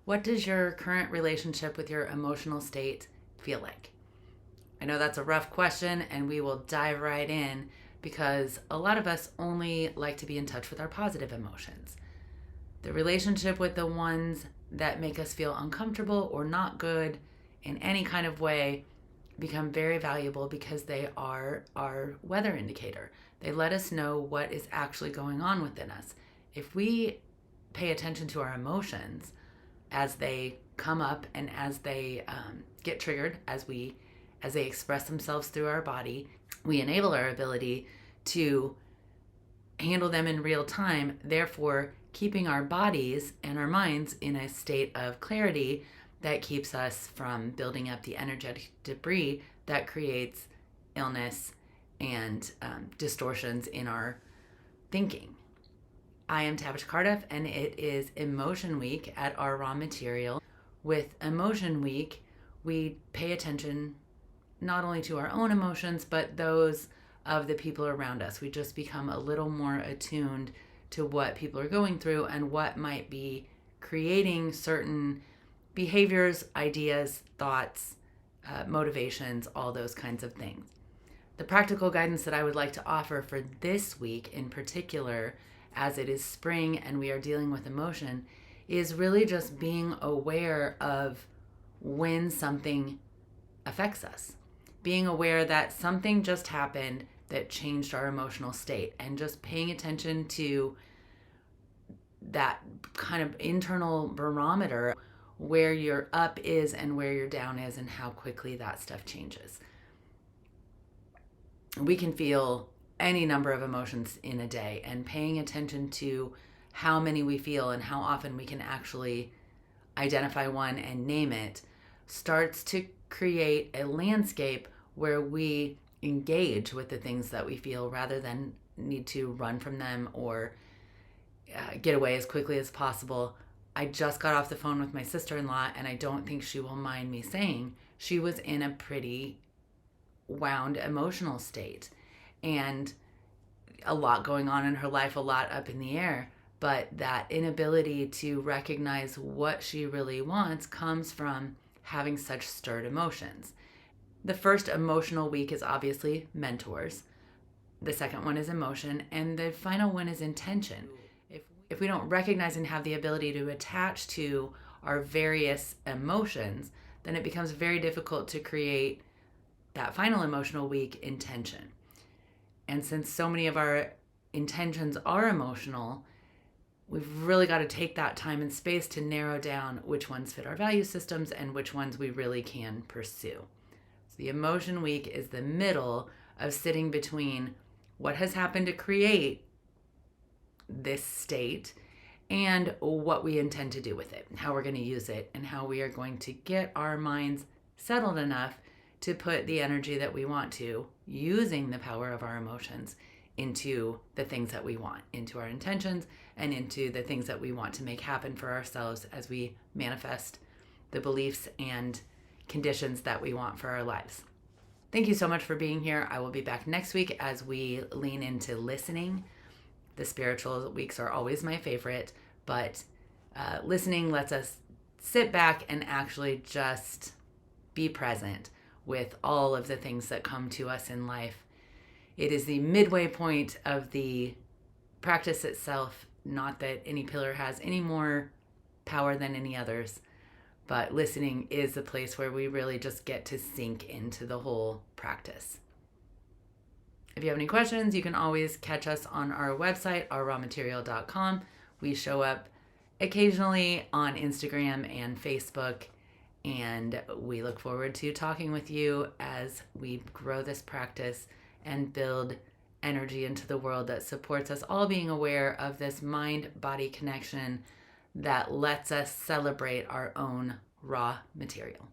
What does your current relationship with your emotional state feel like? I know that's a rough question, and we will dive right in because a lot of us only like to be in touch with our positive emotions. The relationship with the ones that make us feel uncomfortable or not good in any kind of way become very valuable because they are our weather indicator. They let us know what is actually going on within us. If we pay attention to our emotions as they come up and as they get triggered, as they express themselves through our body, we enable our ability to handle them in real time, therefore keeping our bodies and our minds in a state of clarity that keeps us from building up the energetic debris that creates illness and distortions in our thinking. I am Tavish Carduff, and it is Emotion Week at our Raw Material. With Emotion Week, we pay attention not only to our own emotions, but those of the people around us. We just become a little more attuned to what people are going through and what might be creating certain behaviors, ideas, thoughts, motivations, all those kinds of things. The practical guidance that I would like to offer for this week in particular, as it is spring and we are dealing with emotion, is really just being aware of when something affects us. Being aware that something just happened that changed our emotional state, and just paying attention to that kind of internal barometer where your up is and where your down is and how quickly that stuff changes. We can feel any number of emotions in a day, and paying attention to how many we feel and how often we can actually identify one and name it starts to create a landscape where we engage with the things that we feel rather than need to run from them or get away as quickly as possible. I just got off the phone with my sister-in-law, and I don't think she will mind me saying she was in a pretty wound emotional state and a lot going on in her life, a lot up in the air. But that inability to recognize what she really wants comes from having such stirred emotions. The first emotional week is obviously mentors. The second one is emotion. And the final one is intention. If we don't recognize and have the ability to attach to our various emotions, then it becomes very difficult to create that final emotional week intention. And since so many of our intentions are emotional, we've really got to take that time and space to narrow down which ones fit our value systems and which ones we really can pursue. So the emotion week is the middle of sitting between what has happened to create this state and what we intend to do with it, how we're going to use it, and how we are going to get our minds settled enough to put the energy that we want to, using the power of our emotions, into the things that we want, into our intentions, and into the things that we want to make happen for ourselves as we manifest the beliefs and conditions that we want for our lives. Thank you so much for being here. I will be back next week as we lean into listening. The spiritual weeks are always my favorite, but listening lets us sit back and actually just be present with all of the things that come to us in life. It is the midway point of the practice itself, not that any pillar has any more power than any others, but listening is the place where we really just get to sink into the whole practice. If you have any questions, you can always catch us on our website, ourrawmaterial.com. We show up occasionally on Instagram and Facebook, and we look forward to talking with you as we grow this practice and build energy into the world that supports us all being aware of this mind-body connection that lets us celebrate our own raw material.